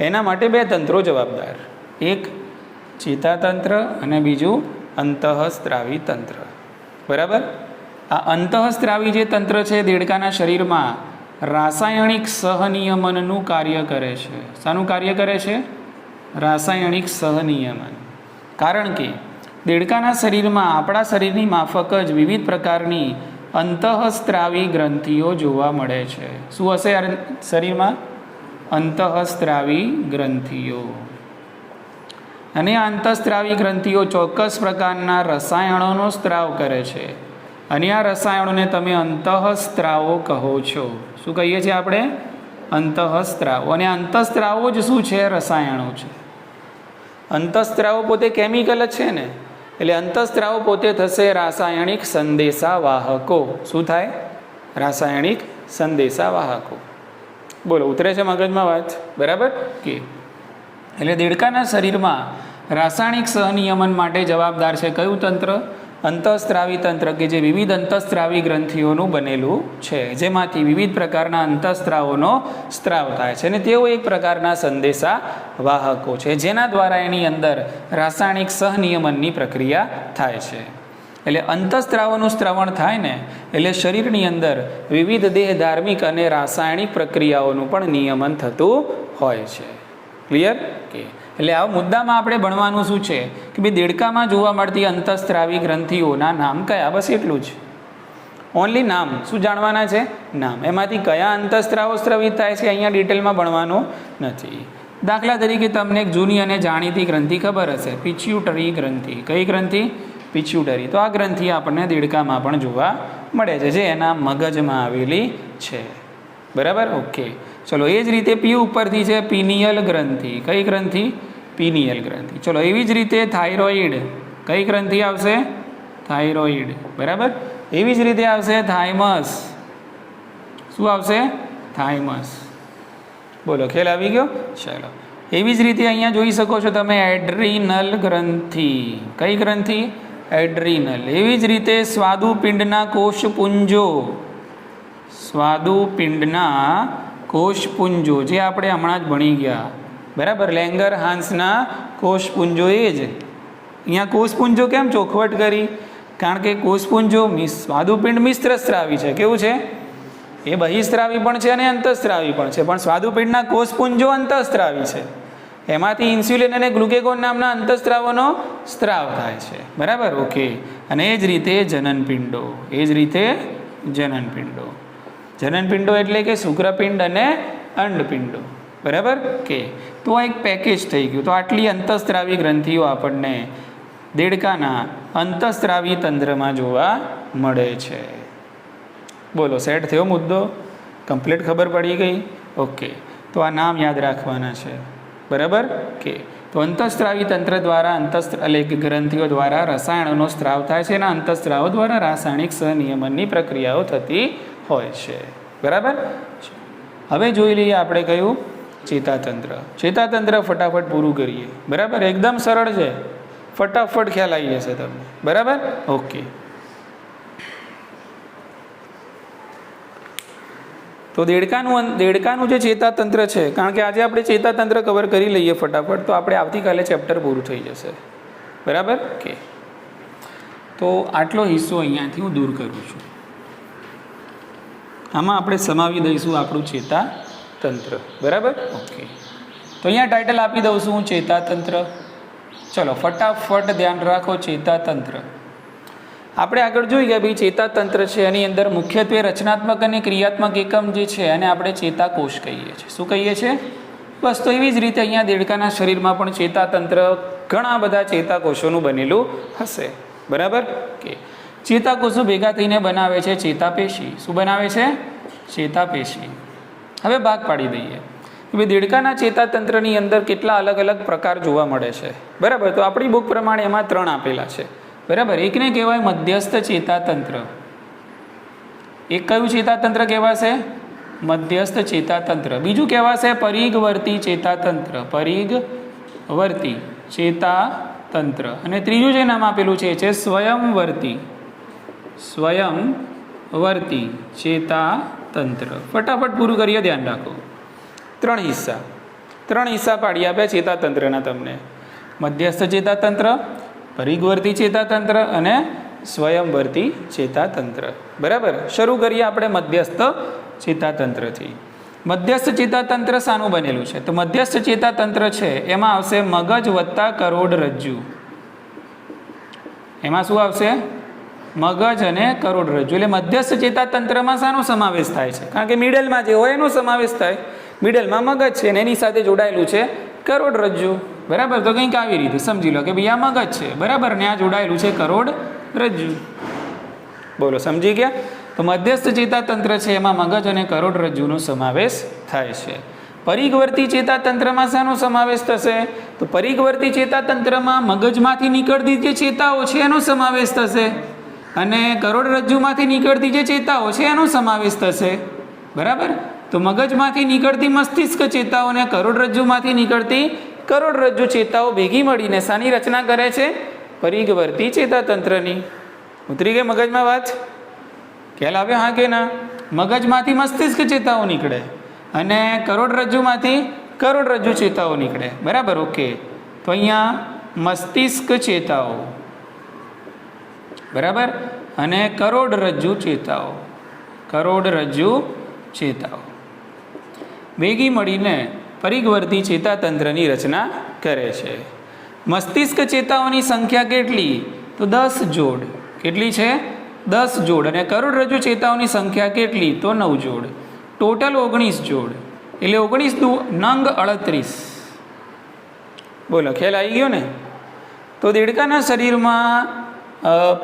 એના માટે બે તંત્રો જવાબદાર. એક ચેતાતંત્ર અને બીજું અંતઃસ્ત્રાવી તંત્ર. બરાબર. આ અંતઃસ્ત્રાવી જે તંત્ર છે દેડકાના શરીરમાં રાસાયણિક સહનિયમનનું કાર્ય કરે છે. શાનું કાર્ય કરે છે? રાસાયણિક સહનિયમન. કારણ કે દેડકાના શરીરમાં આપણા શરીરની માફક જ વિવિધ પ્રકારની અંતઃસ્ત્રાવી ગ્રંથિઓ જોવા મળે છે. શું હશે શરીરમાં? અંતઃસ્ત્રાવી ગ્રંથિઓ. અને આ અંતઃસ્ત્રાવી ગ્રંથિઓ ચોક્કસ પ્રકારના રસાયણોનો સ્ત્રાવ કરે છે. અને આ રસાયણોને તમે અંતઃસ્ત્રાવો કહો છો. શું કહીએ છીએ આપણે? અંતઃસ્ત્રાવો. અને અંતઃસ્ત્રાવો જ શું છે? રસાયણો છે. અંતઃસ્ત્રાવો પોતે કેમિકલ જ છે ને, એટલે અંતઃસ્ત્રાવો પોતે થશે રાસાયણિક સંદેશા વાહકો. શું થાય? રાસાયણિક સંદેશા વાહકો. બોલો, ઉતરે છે મગજમાં વાત? બરાબર કે એટલે દેડકાના શરીરમાં રાસાયણિક સહનિયમન માટે જવાબદાર છે કયું તંત્ર? અંતઃસ્ત્રાવી તંત્ર, કે જે વિવિધ અંતઃસ્ત્રાવી ગ્રંથિઓનું બનેલું છે, જેમાંથી વિવિધ પ્રકારના અંતઃસ્ત્રાવોનો સ્ત્રાવ થાય છે. અને તેઓ એક પ્રકારના સંદેશા વાહકો છે, જેના દ્વારા એની અંદર રાસાયણિક સહનિયમનની પ્રક્રિયા થાય છે. એટલે અંતઃસ્ત્રાવોનું સ્ત્રવણ થાય ને એટલે શરીરની અંદર વિવિધ દેહ ધાર્મિક અને રાસાયણિક પ્રક્રિયાઓનું પણ નિયમન થતું હોય છે. ક્લિયર? કે એટલે આ મુદ્દામાં આપણે ભણવાનું શું છે કે ભાઈ દેડકામાં જોવા મળતી અંતઃસ્ત્રાવી ગ્રંથિઓના નામ કયા? બસ એટલું જ. ઓનલી નામ. શું જાણવાના છે? નામ. એમાંથી કયા અંતઃસ્ત્રાવો સ્ત્રવિત થાય છે અહીંયા ડિટેલમાં ભણવાનું નથી. દાખલા તરીકે તમને એક જૂની અને જાણીતી ગ્રંથિ ખબર હશે, પિચ્યુટરી ગ્રંથિ. કઈ ગ્રંથિ? પિચ્યુટરી. તો આ ગ્રંથિ આપણને દેડકામાં પણ જોવા મળે છે, જે એના મગજમાં આવેલી છે. બરાબર ઓકે. ચલો એ જ રીતે પી ઉપરથી છે પિનિયલ ગ્રંથિ. કઈ ગ્રંથિ? પિનિયલ ગ્રંથિ. ચલો એવી જ રીતે થાઇરોઇડ. કઈ ગ્રંથિ આવશે? થાઇરોઇડ. બરાબર. એવી જ રીતે આવશે થાઇમસ. શું આવશે? થાઇમસ. બોલો, ખ્યાલ આવી ગયો? ચલો એવી જ રીતે અહીંયા જોઈ શકો છો તમે એડ્રિનલ ગ્રંથિ. કઈ ગ્રંથિ? એડ્રિનલ. એવી જ રીતે સ્વાદુપિંડના કોષપુંજો. સ્વાદુપિંડના કોષપુંજો, જે આપણે હમણાં જ ભણી ગયા. બરાબર. લેંગર હાન્સના કોષપુંજો. એ જ અહીંયા કોષપુંજો કેમ ચોખવટ કરી? કારણ કે કોષપુંજો સ્વાદુપિંડ મિશ્ર સ્ત્રાવી છે. કેવું છે? એ બહિસ્ત્રાવી પણ છે અને અંતઃસ્ત્રાવી પણ છે, પણ સ્વાદુપિંડના કોષપુંજો અંતઃસ્ત્રાવી છે. એમાંથી ઇન્સ્યુલિન અને ગ્લુકેગોન નામના અંતઃસ્ત્રાવોનો સ્ત્રાવ થાય છે. બરાબર ઓકે. અને એ જ રીતે જનનપિંડો. એ જ રીતે જનનપિંડો. જનનપિંડો એટલે કે શુક્રપિંડ અને અંડપિંડો. બરાબર કે તો આ એક પેકેજ થઈ ગયું. તો આટલી અંતઃસ્ત્રાવી ગ્રંથિઓ આપણને દેડકાના અંતઃસ્ત્રાવી તંત્રમાં જોવા મળે છે. બોલો, સેટ થયો મુદ્દો? કમ્પ્લીટ ખબર પડી ગઈ? ઓકે. તો આ નામ યાદ રાખવાના છે. બરાબર કે તો અંતઃસ્ત્રાવી તંત્ર દ્વારા એટલે કે ગ્રંથિઓ દ્વારા રસાયણોનો સ્ત્રાવ થાય છે અને અંતઃસ્ત્રાવો દ્વારા રાસાયણિક સહનિયમનની પ્રક્રિયાઓ થતી હોય છે. બરાબર. હવે જોઈ લઈએ આપણે કયું ચેતાતંત્ર. ચેતાતંત્ર ફટાફટ પૂરું કરીએ. બરાબર, એકદમ સરળ છે, ફટાફટ ખ્યાલ આવી જશે તમને. બરાબર, ઓકે. તો દેડકાનું જે ચેતાતંત્ર છે, કારણ કે આજે આપણે ચેતાતંત્ર કવર કરી લઈએ ફટાફટ, તો આપણે આવતીકાલે ચેપ્ટર પૂરું થઈ જશે. બરાબર, ઓકે. તો આટલો હિસ્સો અહીંયાથી હું દૂર કરું છું. આમાં આપણે સમાવી દઈશું આપણું ચેતાતંત્ર. બરાબર, ઓકે. તો અહીંયા ટાઇટલ આપી દઉં છું હું ચેતાતંત્ર. ચલો ફટાફટ ધ્યાન રાખો. ચેતાતંત્ર આપણે આગળ જોઈ ગયા ભાઈ. ચેતાતંત્ર છે એની અંદર મુખ્યત્વે રચનાત્મક અને ક્રિયાત્મક એકમ જે છે એને આપણે ચેતાકોષ કહીએ છીએ. શું કહીએ છીએ? બસ. તો એવી જ રીતે અહીંયા દેડકાના શરીરમાં પણ ચેતાતંત્ર ઘણા બધા ચેતાકોષોનું બનેલું હશે. બરાબર, કે ચેતાકોષો ભેગા થઈને બનાવે છે ચેતાપેશી. શું બનાવે છે? ચેતાપેશી. હવે ભાગ પાડી દઈએ કે દેડકાના ચેતાતંત્રની અંદર કેટલા અલગ અલગ પ્રકાર જોવા મળે છે. બરાબર, તો આપણી બુક પ્રમાણે એમાં 3 આપેલા છે. બરાબર, એકને કહેવાય મધ્યસ્થ ચેતાતંત્ર. એક કયું ચેતાતંત્ર કહેવાશે? મધ્યસ્થ ચેતાતંત્ર. બીજું કહેવાશે પરિઘવર્તી ચેતાતંત્ર. પરિઘવર્તી ચેતાતંત્ર. અને ત્રીજું જે નામ આપેલું છે સ્વયંવર્તી ચેતાતંત્ર. ફટાફટ પૂરું કરીએ, ધ્યાન રાખો. 3 હિસ્સા પાડી આપ્યા ચેતાતંત્રના તમને. મધ્યસ્થ ચેતાતંત્ર, પરિઘવર્તી ચેતાતંત્ર અને સ્વયંવર્તી ચેતાતંત્ર. બરાબર, શરૂ કરીએ આપણે મધ્યસ્થ ચેતાતંત્રથી. મધ્યસ્થ ચેતાતંત્ર શાનું બનેલું છે? તો મધ્યસ્થ ચેતાતંત્ર છે એમાં આવશે મગજ વત્તા કરોડરજ્જુ. એમાં શું આવશે? મગજ અને કરોડરજ્જુ. એટલે મધ્યસ્થ ચેતાતંત્રમાં શાનો સમાવેશ થાય છે? કારણ કે મિડલમાં જે હોય એનો સમાવેશ થાય. મિડલમાં મગજ છે અને એની સાથે જોડાયેલું છે કરોડરજ્જુ. બરાબર, તો કંઈક આવી રીતે સમજી લો કે ભાઈ આ મગજ છે. બરાબર, ને આ જોડાયેલું છે કરોડરજ્જુ. બોલો, સમજી ગયા? તો મધ્યસ્થ ચેતાતંત્ર છે એમાં મગજ અને કરોડરજ્જુનો સમાવેશ થાય છે. પરિઘવર્તી ચેતાતંત્રમાં શાનો સમાવેશ થશે? તો પરિઘવર્તી ચેતાતંત્રમાં મગજમાંથી નીકળતી જે ચેતાઓ છે એનો સમાવેશ થશે અને કરોડરજ્જુમાંથી નીકળતી જે ચેતાઓ છે એનો સમાવેશ થશે. બરાબર, તો મગજમાંથી નીકળતી મસ્તિષ્ક ચેતાઓ અને કરોડરજ્જુમાંથી નીકળતી કરોડરજ્જુ ચેતાઓ ભેગી મળીને શાની રચના કરે છે? પરિઘવર્તી ચેતાતંત્રની. ઉતરી ગઈ મગજમાં વાત? ખ્યાલ આવ્યો? હા કે ના? મગજમાંથી મસ્તિષ્ક ચેતાઓ નીકળે અને કરોડરજ્જુમાંથી કરોડરજ્જુ ચેતાઓ નીકળે. બરાબર, ઓકે. તો અહીંયા મસ્તિષ્ક ચેતાઓ, બરાબર, અને કરોડરજ્જુ ચેતાઓ ભેગી મળીને પરિઘવર્તી ચેતાતંત્રની રચના કરે છે. મસ્તિષ્ક ચેતાઓની સંખ્યા કેટલી? તો 10 જોડ. કેટલી છે? 10 જોડ. અને કરોડરજ્જુ ચેતાઓની સંખ્યા કેટલી? તો 9 જોડ. ટોટલ 19 જોડ. એટલે 19 નંગ 38. બોલો, ખ્યાલ આવી ગયો ને? તો દેડકાના શરીરમાં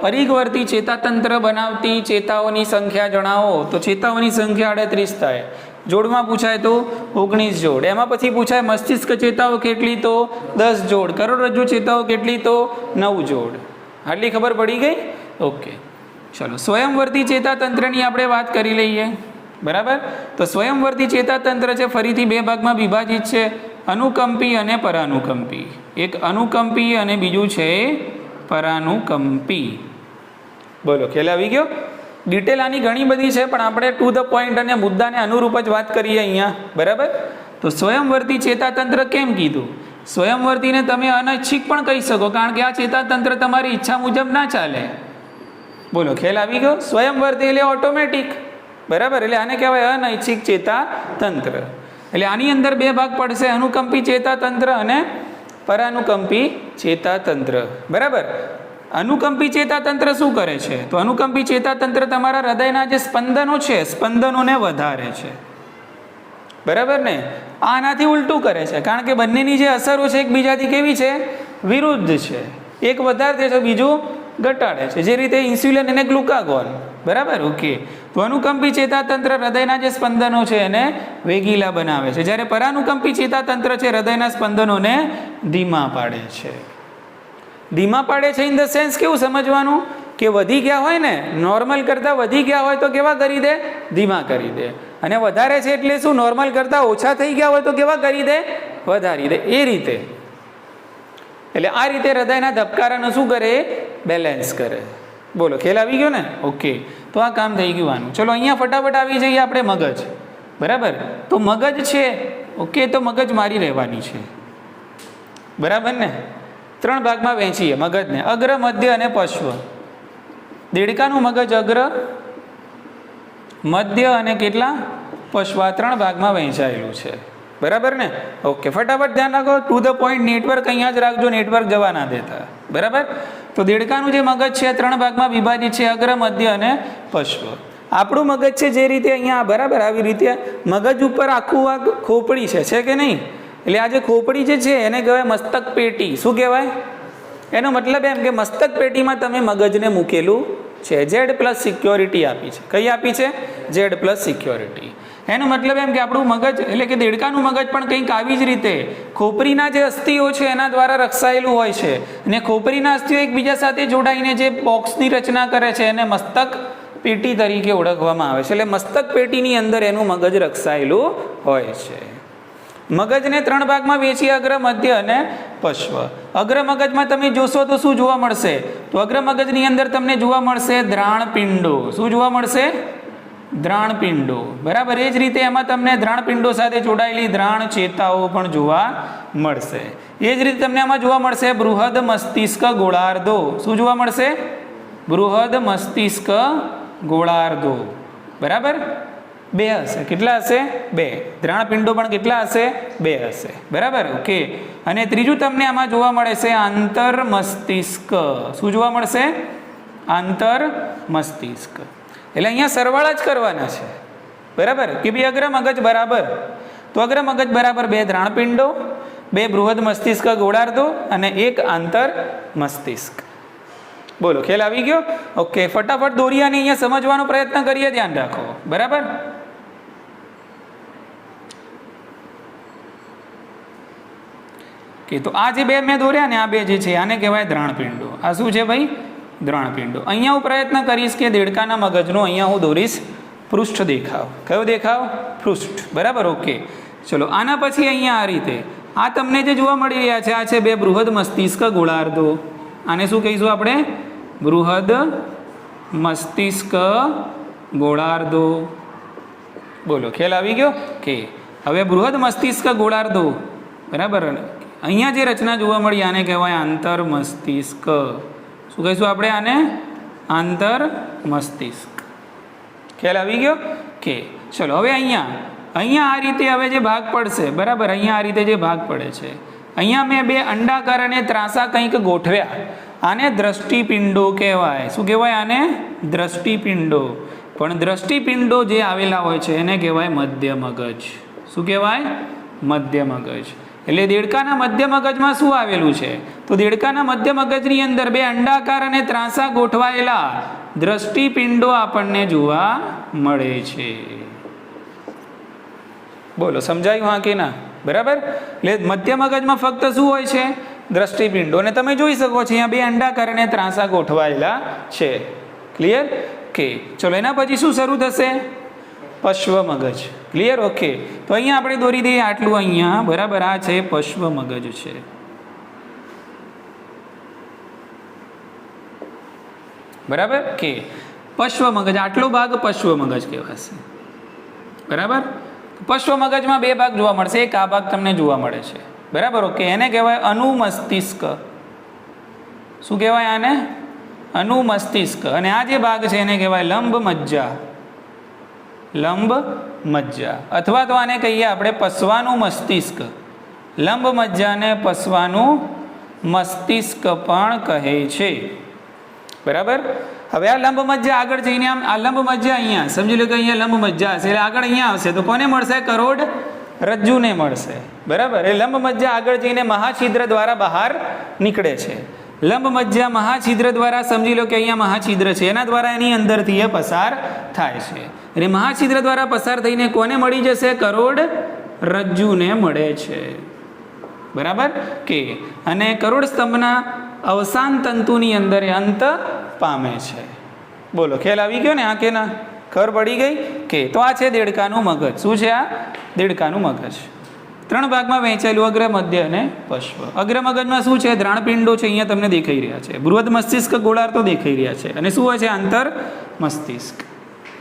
પરિઘવર્તી ચેતાતંત્ર બનાવતી ચેતાઓની સંખ્યા જણાવો. તો ચેતાઓની સંખ્યા 38 થાય. જોડમાં પૂછાય તો 19 જોડ. એમાં પછી પૂછાય મસ્તિષ્ક ચેતાઓ કેટલી? તો 10 જોડ. કરોડરજ્જુ ચેતાઓ કેટલી? તો 9 જોડ. આટલી ખબર પડી ગઈ? ઓકે, ચલો. સ્વયંવર્તી ચેતાતંત્રની આપણે વાત કરી લઈએ. બરાબર, તો સ્વયંવર્તી ચેતાતંત્ર છે ફરીથી 2 ભાગમાં વિભાજિત છે, અનુકંપી અને પરાનુકંપી. એક અનુકંપી અને બીજું છે પરાનુકંપી. બોલો, ખ્યાલ આવી ગયો? ડિટેલ આની ઘણી બધી છે પણ આપણે ટુ ધ પોઈન્ટ અને મુદ્દાને અનુરૂપ જ વાત કરીએ અહીંયા. બરાબર, તો સ્વયંવર્તી ચેતાતંત્ર કેમ કીધું? સ્વયંવર્તીને તમે અનૈચ્છિક પણ કહી શકો કારણ કે આ ચેતાતંત્ર તમારી ઈચ્છા મુજબ ના ચાલે. બોલો, ખ્યાલ આવી ગયો? સ્વયંવર્તી એટલે ઓટોમેટિક. બરાબર, એટલે આને કહેવાય અનૈચ્છિક ચેતાતંત્ર. એટલે આની અંદર 2 ભાગ પડશે, અનુકંપી ચેતાતંત્ર અને પરાનુકંપી ચેતાતંત્ર. બરાબર, અનુકંપી ચેતાતંત્ર શું કરે છે? તો અનુકંપી ચેતાતંત્ર તમારા હૃદયના જે સ્પંદનો છે સ્પંદનોને વધારે છે. બરાબર ને? આનાથી ઉલટું કરે છે કારણ કે બંનેની જે અસરો છે એકબીજાથી કેવી છે? વિરુદ્ધ છે. એક વધારે છે, બીજું ઘટાડે છે. જે રીતે ઇન્સ્યુલિન અને ગ્લુકાગોન. બરાબર, ઓકે. તો અનુકંપી ચેતાતંત્ર હૃદયના જે સ્પંદનો છે એને વેગીલા બનાવે છે, જ્યારે પરાનુકંપી ચેતાતંત્ર છે હૃદયના સ્પંદનોને ધીમા પાડે છે. ધીમા પાડે છે ઇન ધ સેન્સ કેવું સમજવાનું કે વધી ગયા હોય ને, નોર્મલ કરતાં વધી ગયા હોય તો કેવા કરી દે? ધીમા કરી દે. અને વધારે છે એટલે શું? નોર્મલ કરતાં ઓછા થઈ ગયા હોય તો કેવા કરી દે? વધારી દે. એ રીતે એટલે આ રીતે હૃદયના ધબકારાનું શું કરે? બેલેન્સ કરે. બોલો, ખ્યાલ આવી ગયો ને? ઓકે, તો આ કામ થઈ ગયું આનું. ચલો અહીંયા ફટાફટ આવી જઈએ આપણે મગજ. બરાબર, તો મગજ છે, ઓકે, તો મગજ મારી રહેવાની છે. બરાબર ને? 3 ભાગમાં વહેંચીએ મગજને, અગ્ર, મધ્ય અને પશ્વ. દેડકાનું મગજ અગ્ર, મધ્ય અને કેટલા? પશ્વ. આ 3 ભાગમાં વહેંચાયેલું છે. બરાબર ને? ઓકે, ફટાફટ ધ્યાન રાખો, ટુ ધ પોઈન્ટ. નેટવર્ક અહીંયા જ રાખજો, નેટવર્ક જવા ના દેતા. બરાબર, તો દેડકાનું જે મગજ છે 3 ભાગમાં વિભાજિત છે, અગ્ર, મધ્ય અને પશ્વ. આપણું મગજ છે જે રીતે અહીંયા, બરાબર, આવી રીતે મગજ ઉપર આખું આ ખોપડી છે કે નહીં? એટલે આ જે ખોપડી જે છે એને કહેવાય મસ્તક પેટી. શું કહેવાય? એનો મતલબ એમ કે મસ્તક પેટીમાં તમે મગજને મૂકેલું છે. Z+ સિક્યોરિટી આપી છે. કઈ આપી છે? Z+ security. એનો મતલબ એમ કે આપણું મગજ, એટલે કે દેડકાનું મગજ પણ કંઈક આવી જ રીતે ખોપરીના જે અસ્થિઓ છે એના દ્વારા રક્ષાયેલું હોય છે, અને ખોપરીના અસ્થિઓ એકબીજા સાથે જોડાઈને જે બોક્સની રચના કરે છે એને મસ્તક પેટી તરીકે ઓળખવામાં આવે છે. એટલે મસ્તક પેટીની અંદર એનું મગજ રક્ષાયેલું હોય છે. મગજને 3 ભાગમાં વહેંચીએ, અગ્ર, મધ્ય અને પશ્વ. અગ્ર મગજમાં તમે જોશો તો શું જોવા મળશે? તો અગ્ર મગજની અંદર તમને જોવા મળશે દ્રાણપિંડો. શું જોવા મળશે? દ્રાણપિંડો. બરાબર, એ જ રીતે એમાં તમને દ્રાણપિંડો સાથે જોડાયેલી દ્રાણ ચેતાઓ પણ જોવા મળશે. એ જ રીતે તમને આમાં જોવા મળશે બૃહદ મસ્તિષ્ક ગોળાર્ધો. શું જોવા મળશે? બૃહદ મસ્તિષ્ક ગોળાર્ધો. બરાબર, 2 હશે. કેટલા હશે? 2. દ્રાણપિંડો પણ કેટલા હશે? 2 હશે. બરાબર, ઓકે. અને ત્રીજું તમને આમાં જોવા મળે છે આંતર મસ્તિષ્ક. શું જોવા મળશે? આંતર મસ્તિષ્ક. એટલે અહીંયા સરવાળા જ કરવાના છે. બરાબર, કે ભાઈ અગ્ર મગજ બરાબર, તો અગ્ર મગજ બરાબર 2 દ્રાણપિંડો, 2 બૃહદ મસ્તિષ્ક ગોળાર્ધો અને 1 આંતર મસ્તિષ્ક. બોલો, ખ્યાલ આવી ગયો? ઓકે, ફટાફટ દોરિયાને અહીંયા સમજવાનો પ્રયત્ન કરીએ, ધ્યાન રાખો. બરાબર, કે તો આ જે 2 મેં દોર્યા ને, આ 2 જે છે આને કહેવાય દ્રાણપિંડો. આ શું છે ભાઈ? દ્રાણપિંડો. અહીંયા હું પ્રયત્ન કરીશ કે દેડકાના મગજનો અહીંયા હું દોરીશ પૃષ્ઠ દેખાવ. કયો દેખાવ? પૃષ્ઠ. બરાબર, ઓકે. ચલો, આના પછી અહીંયા આ રીતે આ તમને જે જોવા મળી રહ્યા છે, આ છે 2 બૃહદ મસ્તિષ્ક ગોળાર્ધો. આને શું કહીશું આપણે? બૃહદ મસ્તિષ્ક ગોળાર્ધો. બોલો, ખ્યાલ આવી ગયો? કે હવે બૃહદ મસ્તિષ્ક ગોળાર્ધો, બરાબર, અહીંયા જે રચના જોવા મળી આને કહેવાય આંતર મસ્તિષ્ક. શું કહીશું આપણે આને? આંતર મસ્તિષ્ક. ખ્યાલ આવી ગયો? કે ચલો, હવે અહીંયા આ રીતે હવે જે ભાગ પડશે, બરાબર, અહીંયા આ રીતે જે ભાગ પડે છે, અહીંયા મેં 2 અંડાકાર અને ત્રાંસા કંઈક ગોઠવ્યા. આને દ્રષ્ટિપિંડો કહેવાય. શું કહેવાય આને? દ્રષ્ટિપિંડો. પણ દ્રષ્ટિપિંડો જે આવેલા હોય છે એને કહેવાય મધ્ય મગજ. શું કહેવાય? મધ્ય મગજ. એટલે દેડકાના મધ્ય મગજમાં શું આવેલું છે? તો દેડકાના મધ્ય મગજની અંદર 2 અંડાકાર અને ત્રાંસા ગોઠવાયેલા દ્રષ્ટિપિંડો આપણને જોવા મળે છે. બોલો, સમજાયું હા કે ના? બરાબર, એટલે મધ્ય મગજમાં ફક્ત શું હોય છે? દ્રષ્ટિપિંડો. અને તમે જોઈ શકો છો અહીંયા 2 અંડાકાર અને ત્રાંસા ગોઠવાયેલા છે. ક્લિયર? કે ચલો, એના પછી શું શરૂ થશે? પશ્વ મગજ. ક્લિયર? ઓકે. તો અહીંયા આપણે દોરી દઈએ આટલું અહીંયા. બરાબર, આ છે પશ્વ મગજ છે. બરાબર, કે પશ્વ મગજ, આટલો ભાગ પશ્વ મગજ કહેવાશે. બરાબર, પશ્વ મગજમાં 2 ભાગ જોવા મળશે. એક આ ભાગ તમને જોવા મળે છે. બરાબર, ઓકે. એને કહેવાય અનુમસ્તિષ્ક. શું કહેવાય આને? અનુમસ્તિષ્ક. અને આ જે ભાગ છે એને કહેવાય લંબ મજ્જા. લંબ મજ્જા, અથવા તો આને કહીએ આપણે પસવાનું મસ્તિષ્ક. લંબ મજ્જાને પસવાનું મસ્તિષ્ક પણ કહે છે. બરાબર, હવે આ લંબ મજ્જા આગળ જઈને આમ, આ લંબ મજ્જા અહીંયા સમજી લો કે અહીંયા લંબ મજ્જા હશે, એટલે આગળ અહીંયા આવશે તો કોને મળશે? કરોડ રજ્જુને મળશે. બરાબર, એ લંબ મજ્જા આગળ જઈને મહાછિદ્ર દ્વારા બહાર નીકળે છે. લંબ મજ્જા મહાછિદ્ર દ્વારા, સમજી લો કે અહીંયા મહાછિદ્ર છે, એના દ્વારા એની અંદરથી એ પસાર થાય છે. અને મહાછિદ્ર દ્વારા પસાર થઈને કોને મળી જશે? કરોડરજ્જુને મળે છે. બરાબર કે અને કરોડ સ્તંભના અવસાન તંતુની અંદર એ અંત પામે છે. બોલો, ખ્યાલ આવી ગયો ને? આ કે ના? ખબર પડી ગઈ કે? તો આ છે દેડકાનું મગજ. શું છે આ? દેડકાનું મગજ. 3 ભાગમાં વહેંચાયેલું, અગ્ર, મધ્ય અને પશ્વ. અગ્ર મગજમાં શું છે? દ્રાણપિંડો છે, અહીંયા તમને દેખાઈ રહ્યા છે. બૃહદ મસ્તિષ્ક ગોળાર્ધ તો દેખાઈ રહ્યા છે. અને શું હોય છે? આંતર મસ્તિષ્ક.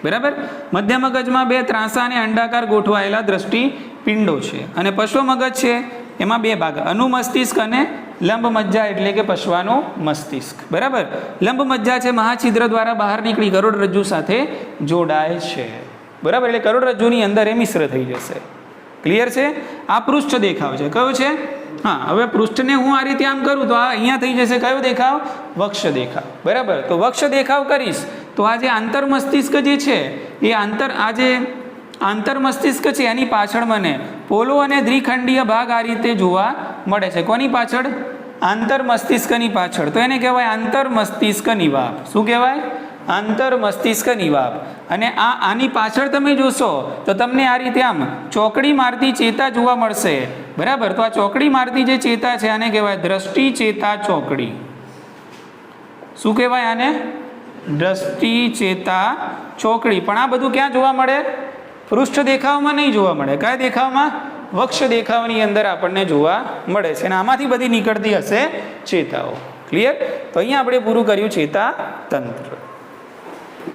બરાબર. મધ્ય મગજમાં 2 ત્રાંસા અને અંડાકાર ગોઠવાયેલા દ્રષ્ટિ પિંડો છે. અને પશ્વ મગજ છે એમાં 2 ભાગ, અનુમસ્તિષ્ક અને લંબ મજ્જા, એટલે કે પશ્વાનું મસ્તિષ્ક. બરાબર. લંબ મજ્જા છે મહાછિદ્ર દ્વારા બહાર નીકળી કરોડરજ્જુ સાથે જોડાય છે. બરાબર. એટલે કરોડરજ્જુની અંદર એ મિશ્ર થઈ જશે. ક્લિયર છે? આ પૃષ્ઠ દેખાવ છે. કયો છે? હા. હવે પૃષ્ઠને હું આ રીતે આમ કરું તો આ અહીંયા થઈ જશે કયો દેખાવ? વક્ષ દેખાવ. બરાબર. તો વક્ષ દેખાવ કરીશ તો આ જે આંતર મસ્તિષ્ક જે છે એ આંતર મસ્તિષ્ક છે એની પાછળ મને પોલો અને દ્વિખંડીય ભાગ આ રીતે જોવા મળે છે. કોની પાછળ? આંતર મસ્તિષ્કની પાછળ. તો એને કહેવાય આંતર મસ્તિષ્ક નિવાપ. શું કહેવાય? આંતર મસ્તિષ્ક નિવાપ. અને આની પાછળ તમે જોશો તો તમને આ રીતે આમ ચોકડી મારતી ચેતા જોવા મળશે. બરાબર. તો આ ચોકડી મારતી જે ચેતા છે આને કહેવાય દ્રષ્ટિ ચેતા ચોકડી. શું કહેવાય આને? દ્રષ્ટિ ચેતા ચોકડી. પણ આ બધું ક્યાં જોવા મળે? પૃષ્ઠ દેખાવમાં નહીં જોવા મળે. કયા દેખાવમાં? વક્ષ દેખાવની અંદર આપણને જોવા મળે છે. અને આમાંથી બધી નીકળતી હશે ચેતાઓ. ક્લિયર? તો અહીંયા આપણે પૂરું કર્યું ચેતા તંત્ર.